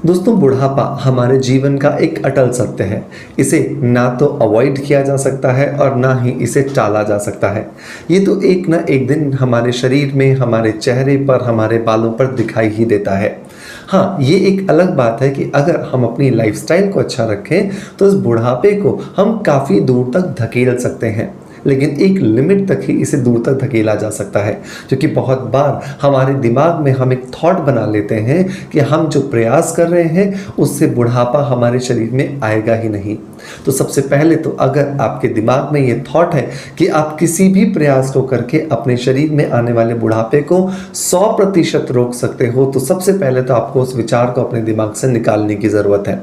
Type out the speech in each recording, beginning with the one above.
दोस्तों, बुढ़ापा हमारे जीवन का एक अटल सत्य है। इसे ना तो अवॉइड किया जा सकता है और ना ही इसे टाला जा सकता है। ये तो एक ना एक दिन हमारे शरीर में, हमारे चेहरे पर, हमारे बालों पर दिखाई ही देता है। हाँ, ये एक अलग बात है कि अगर हम अपनी लाइफस्टाइल को अच्छा रखें तो इस बुढ़ापे को हम काफ़ी दूर तक धकेल सकते हैं, लेकिन एक लिमिट तक ही इसे दूर तक धकेला जा सकता है। क्योंकि बहुत बार हमारे दिमाग में हम एक थॉट बना लेते हैं कि हम जो प्रयास कर रहे हैं उससे बुढ़ापा हमारे शरीर में आएगा ही नहीं। तो सबसे पहले तो अगर आपके दिमाग में ये थॉट है कि आप किसी भी प्रयास को करके अपने शरीर में आने वाले बुढ़ापे को 100% रोक सकते हो, तो सबसे पहले तो आपको उस विचार को अपने दिमाग से निकालने की ज़रूरत है।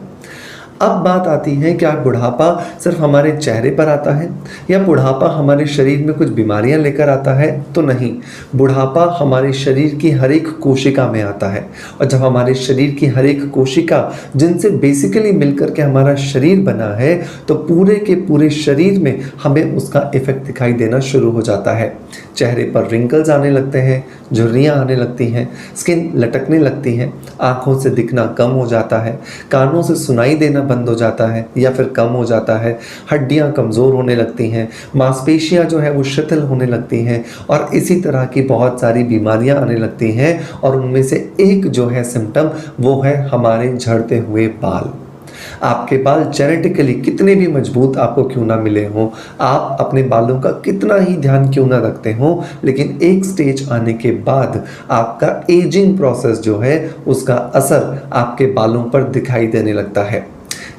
अब बात आती है, क्या बुढ़ापा सिर्फ हमारे चेहरे पर आता है या बुढ़ापा हमारे शरीर में कुछ बीमारियां लेकर आता है? तो नहीं, बुढ़ापा हमारे शरीर की हर एक कोशिका में आता है। और जब हमारे शरीर की हर एक कोशिका, जिनसे बेसिकली मिलकर के हमारा शरीर बना है, तो पूरे के पूरे शरीर में हमें उसका इफेक्ट दिखाई देना शुरू हो जाता है। चेहरे पर रिंकल्स आने लगते हैं, झुर्रियाँ आने लगती हैं, स्किन लटकने लगती है, आँखों से दिखना कम हो जाता है, कानों से सुनाई देना बंद हो जाता है या फिर कम हो जाता है, हड्डियां कमज़ोर होने लगती हैं, मांसपेशियां जो है वो शिथिल होने लगती हैं और इसी तरह की बहुत सारी बीमारियां आने लगती हैं। और उनमें से एक जो है सिम्टम, वो है हमारे झड़ते हुए बाल। आपके बाल जेनेटिकली कितने भी मजबूत आपको क्यों ना मिले हों, आप अपने बालों का कितना ही ध्यान क्यों ना रखते हो, लेकिन एक स्टेज आने के बाद आपका एजिंग प्रोसेस जो है उसका असर आपके बालों पर दिखाई देने लगता है।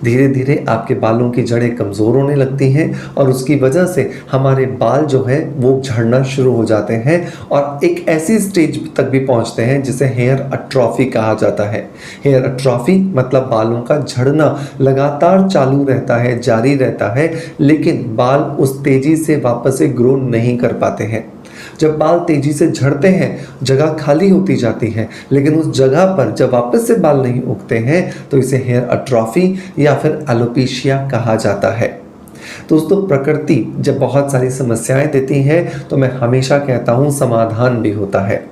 धीरे धीरे आपके बालों की जड़ें कमज़ोर होने लगती हैं और उसकी वजह से हमारे बाल जो है वो झड़ना शुरू हो जाते हैं और एक ऐसी स्टेज तक भी पहुंचते हैं जिसे हेयर अट्रॉफी कहा जाता है। हेयर अट्रॉफी मतलब बालों का झड़ना लगातार चालू रहता है, जारी रहता है, लेकिन बाल उस तेज़ी से वापस से ग्रो नहीं कर पाते हैं। जब बाल तेजी से झड़ते हैं, जगह खाली होती जाती है, लेकिन उस जगह पर जब वापस से बाल नहीं उगते हैं तो इसे हेयर अट्रॉफी या फिर एलोपेशिया कहा जाता है। दोस्तों, प्रकृति जब बहुत सारी समस्याएं देती है तो मैं हमेशा कहता हूं समाधान भी होता है।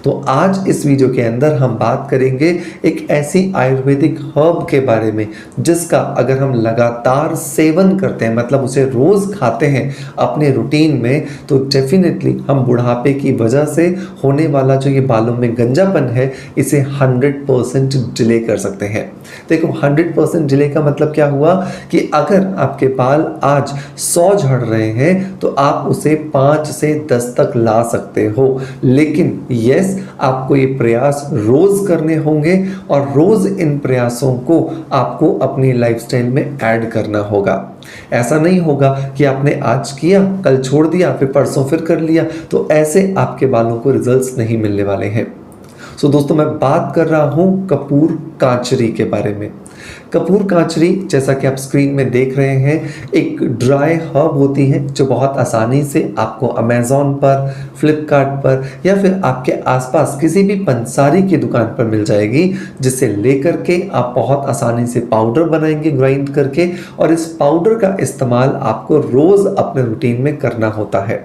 तो आज इस वीडियो के अंदर हम बात करेंगे एक ऐसी आयुर्वेदिक हर्ब के बारे में जिसका अगर हम लगातार सेवन करते हैं, मतलब उसे रोज खाते हैं अपने रूटीन में, तो डेफिनेटली हम बुढ़ापे की वजह से होने वाला जो ये बालों में गंजापन है इसे 100% डिले कर सकते हैं। देखो, 100% डिले का मतलब क्या हुआ कि अगर आपके बाल आज 100 झड़ रहे हैं तो आप उसे 5 से 10 तक ला सकते हो, लेकिन यस, आपको ये प्रयास रोज करने होंगे और रोज इन प्रयासों को आपको अपनी लाइफस्टाइल में ऐड करना होगा। ऐसा नहीं होगा कि आपने आज किया, कल छोड़ दिया, फिर परसों फिर कर लिया, तो ऐसे आपके बालों को रिजल्ट्स नहीं मिलने वाले हैं। सो दोस्तों, मैं बात कर रहा हूं कपूर कांचरी के बारे में। कपूर कांचरी, जैसा कि आप स्क्रीन में देख रहे हैं, एक ड्राई हर्ब होती है जो बहुत आसानी से आपको अमेज़ॉन पर, फ्लिपकार्ट पर या फिर आपके आसपास किसी भी पंसारी की दुकान पर मिल जाएगी, जिसे लेकर के आप बहुत आसानी से पाउडर बनाएंगे ग्राइंड करके, और इस पाउडर का इस्तेमाल आपको रोज़ अपने रूटीन में करना होता है।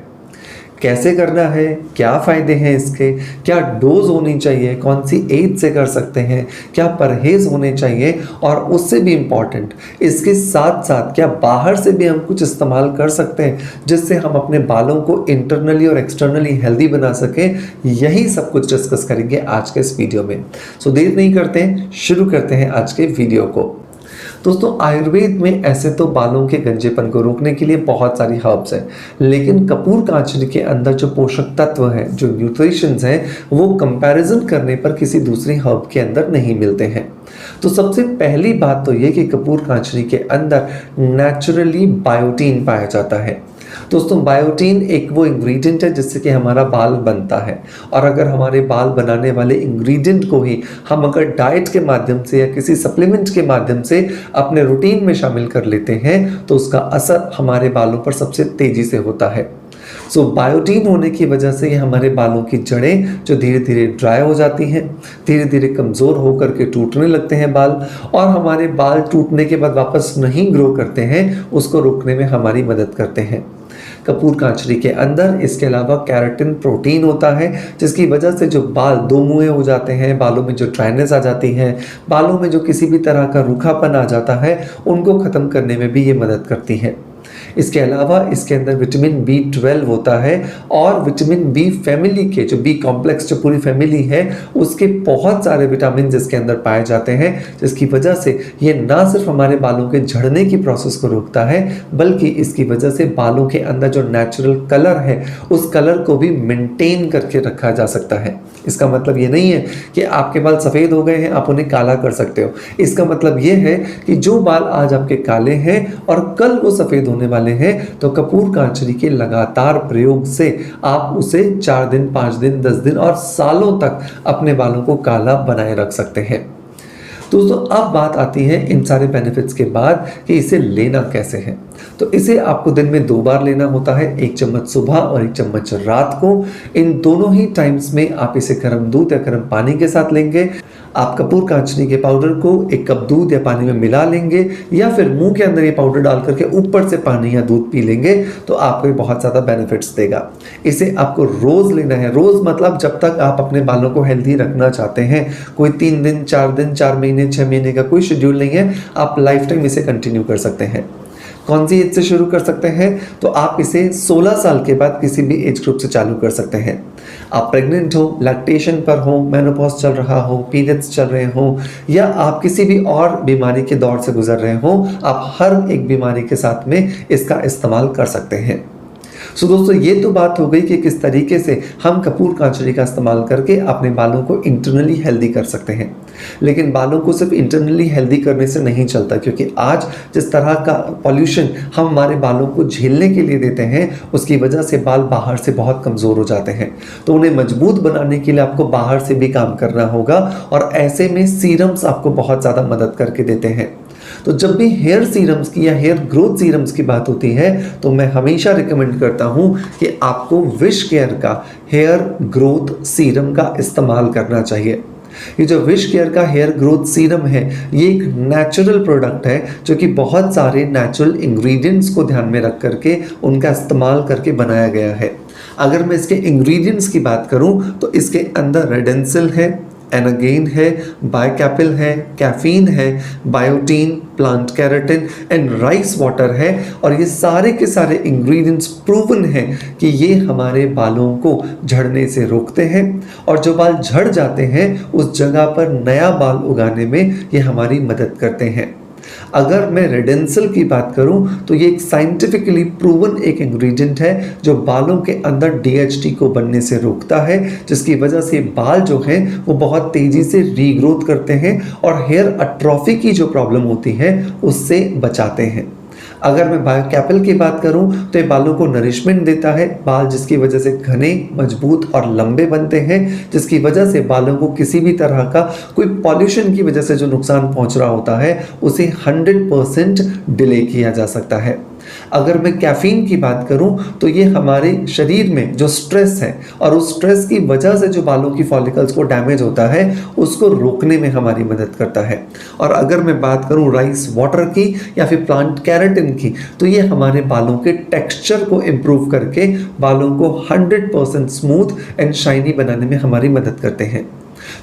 कैसे करना है, क्या फ़ायदे हैं इसके, क्या डोज होनी चाहिए, कौन सी एज से कर सकते हैं, क्या परहेज़ होने चाहिए, और उससे भी इम्पॉर्टेंट इसके साथ साथ क्या बाहर से भी हम कुछ इस्तेमाल कर सकते हैं जिससे हम अपने बालों को इंटरनली और एक्सटर्नली हेल्दी बना सकें, यही सब कुछ डिस्कस करेंगे आज के इस वीडियो में। सो देर नहीं करते हैं, शुरू करते हैं आज के वीडियो को। दोस्तों, आयुर्वेद में ऐसे तो बालों के गंजेपन को रोकने के लिए बहुत सारी हर्ब्स हैं, लेकिन कपूर कांचरी के अंदर जो पोषक तत्व हैं, जो न्यूट्रिशंस हैं, वो कंपैरिजन करने पर किसी दूसरी हर्ब के अंदर नहीं मिलते हैं। तो सबसे पहली बात तो ये कि कपूर कांचरी के अंदर नेचुरली बायोटीन पाया जाता है। दोस्तों, बायोटीन एक वो इंग्रेडिएंट है जिससे कि हमारा बाल बनता है, और अगर हमारे बाल बनाने वाले इंग्रेडिएंट को ही हम अगर डाइट के माध्यम से या किसी सप्लीमेंट के माध्यम से अपने रूटीन में शामिल कर लेते हैं तो उसका असर हमारे बालों पर सबसे तेजी से होता है। सो बायोटीन होने की वजह से ये हमारे बालों की जड़ें जो धीरे धीरे ड्राई हो जाती हैं, धीरे धीरे कमज़ोर होकर के टूटने लगते हैं बाल, और हमारे बाल टूटने के बाद वापस नहीं ग्रो करते हैं, उसको रोकने में हमारी मदद करते हैं। कपूर कांचरी के अंदर। इसके अलावा केराटिन प्रोटीन होता है, जिसकी वजह से जो बाल दो मुँहे हो जाते हैं, बालों में जो ड्राइनेस आ जाती है, बालों में जो किसी भी तरह का रूखापन आ जाता है, उनको ख़त्म करने में भी ये मदद करती है। इसके अलावा इसके अंदर विटामिन B12 होता है और विटामिन बी फैमिली के जो बी कॉम्प्लेक्स जो पूरी फैमिली है उसके बहुत सारे विटामिन इसके अंदर पाए जाते हैं, जिसकी वजह से ये ना सिर्फ हमारे बालों के झड़ने की प्रोसेस को रोकता है, बल्कि इसकी वजह से बालों के अंदर जो नेचुरल कलर है उस कलर को भी मेंटेन करके रखा जा सकता है। इसका मतलब ये नहीं है कि आपके बाल सफ़ेद हो गए हैं आप उन्हें काला कर सकते हो। इसका मतलब ये है कि जो बाल आज आपके काले हैं और कल वो सफ़ेद होने वाले हैं, तो कपूर कांचरी के लगातार प्रयोग से आप उसे 4 दिन, 5 दिन, 10 दिन और सालों तक अपने बालों को काला बनाए रख सकते हैं। दोस्तों अब बात आती है इन सारे बेनिफिट्स के बाद कि इसे लेना कैसे है। तो इसे आपको दिन में 2 बार लेना होता है, 1 चम्मच सुबह और 1 चम्मच रात को। इन दोनों ही टाइम्स में आप इसे गर्म दूध या गर्म पानी के साथ लेंगे। आप कपूर कांचरी के पाउडर को 1 कप दूध या पानी में मिला लेंगे या फिर मुंह के अंदर ये पाउडर डाल करके ऊपर से पानी या दूध पी लेंगे, तो आपको बहुत ज़्यादा बेनिफिट्स देगा। इसे आपको रोज़ लेना है। रोज़ मतलब जब तक आप अपने बालों को हेल्दी रखना चाहते हैं। कोई 3 दिन, 4 दिन, 4 महीने, 6 महीने का कोई शेड्यूल नहीं है। आप लाइफ टाइम इसे कंटिन्यू कर सकते हैं। कौन सी एज से शुरू कर सकते हैं? तो आप इसे 16 साल के बाद किसी भी एज ग्रुप से चालू कर सकते हैं। आप प्रेग्नेंट हो, लैक्टेशन पर हो, मेनोपॉज चल रहा हो, पीरियड्स चल रहे हो, या आप किसी भी और बीमारी के दौर से गुजर रहे हो, आप हर एक बीमारी के साथ में इसका इस्तेमाल कर सकते हैं। सो दोस्तों ये तो बात हो गई कि किस तरीके से हम कपूर कांचरी का इस्तेमाल करके अपने बालों को इंटरनली हेल्दी कर सकते हैं। लेकिन बालों को सिर्फ इंटरनली हेल्दी करने से नहीं चलता, क्योंकि आज जिस तरह का पॉल्यूशन हम हमारे बालों को झेलने के लिए देते हैं, उसकी वजह से बाल बाहर से बहुत कमज़ोर हो जाते हैं। तो उन्हें मजबूत बनाने के लिए आपको बाहर से भी काम करना होगा, और ऐसे में सीरम्स आपको बहुत ज़्यादा मदद करके देते हैं। तो जब भी हेयर सीरम्स की या हेयर ग्रोथ सीरम्स की बात होती है, तो मैं हमेशा रिकमेंड करता हूं कि आपको विश केयर का हेयर ग्रोथ सीरम का इस्तेमाल करना चाहिए। ये जो विश केयर का हेयर ग्रोथ सीरम है, ये एक नेचुरल प्रोडक्ट है जो कि बहुत सारे नेचुरल इंग्रेडिएंट्स को ध्यान में रख करके उनका इस्तेमाल करके बनाया गया है। अगर मैं इसके इंग्रेडिएंट्स की बात करूं तो इसके अंदर रेडेंसिल है, एनागेन है, बाइकैपिल है, कैफीन है, biotin, plant keratin and rice water है। और ये सारे के सारे इंग्रेडिएंट्स प्रूवन हैं कि ये हमारे बालों को झड़ने से रोकते हैं, और जो बाल झड़ जाते हैं उस जगह पर नया बाल उगाने में ये हमारी मदद करते हैं। अगर मैं रेडेंसिल की बात करूं तो ये एक साइंटिफिकली प्रूवन एक इंग्रेडिएंट है जो बालों के अंदर DHT को बनने से रोकता है, जिसकी वजह से बाल जो हैं वो बहुत तेजी से रीग्रोथ करते हैं और हेयर अट्रॉफी की जो प्रॉब्लम होती है उससे बचाते हैं। अगर मैं बायोकैपिल की बात करूं तो ये बालों को नरिशमेंट देता है, बाल जिसकी वजह से घने, मजबूत और लंबे बनते हैं, जिसकी वजह से बालों को किसी भी तरह का कोई पॉल्यूशन की वजह से जो नुकसान पहुंच रहा होता है उसे 100% डिले किया जा सकता है। अगर मैं कैफीन की बात करूं तो ये हमारे शरीर में जो स्ट्रेस है और उस स्ट्रेस की वजह से जो बालों की फॉलिकल्स को डैमेज होता है उसको रोकने में हमारी मदद करता है। और अगर मैं बात करूं राइस वाटर की या फिर प्लांट केराटिन की, तो ये हमारे बालों के टेक्सचर को इम्प्रूव करके बालों को 100% स्मूथ एंड शाइनी बनाने में हमारी मदद करते हैं।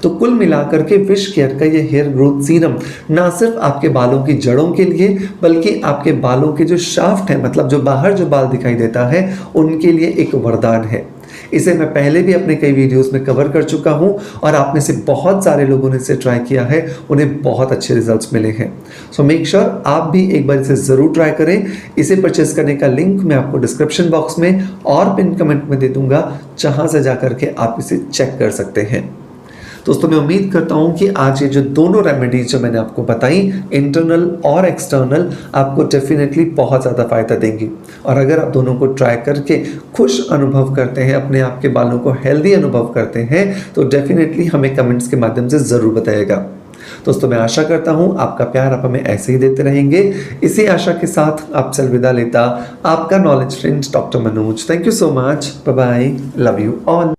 तो कुल मिलाकर के विश केयर का ये हेयर ग्रोथ सीरम ना सिर्फ आपके बालों की जड़ों के लिए, बल्कि आपके बालों के जो शाफ्ट है, मतलब जो बाहर जो बाल दिखाई देता है, उनके लिए एक वरदान है। इसे मैं पहले भी अपने कई वीडियोस में कवर कर चुका हूं और आप में से बहुत सारे लोगों ने इसे ट्राई किया है, उन्हें बहुत अच्छे रिजल्ट्स मिले हैं। सो मेक श्योर आप भी एक बार इसे ज़रूर ट्राई करें। इसे परचेस करने का लिंक मैं आपको डिस्क्रिप्शन बॉक्स में और पिन कमेंट में दे दूंगा, जहां से जाकर के आप इसे चेक कर सकते हैं। दोस्तों मैं उम्मीद करता हूं कि आज ये जो दोनों रेमेडीज जो मैंने आपको बताई, इंटरनल और एक्सटर्नल, आपको डेफिनेटली बहुत ज़्यादा फ़ायदा देंगी। और अगर आप दोनों को ट्राई करके खुश अनुभव करते हैं, अपने आप के बालों को हेल्दी अनुभव करते हैं, तो डेफिनेटली हमें कमेंट्स के माध्यम से ज़रूर बताइएगा। दोस्तों मैं आशा करता हूं आपका प्यार आप हमें ऐसे ही देते रहेंगे। इसी आशा के साथ आपसे अलविदा लेता आपका knowledge friend doctor Manoj. Thank you so much. Bye bye. Love you all.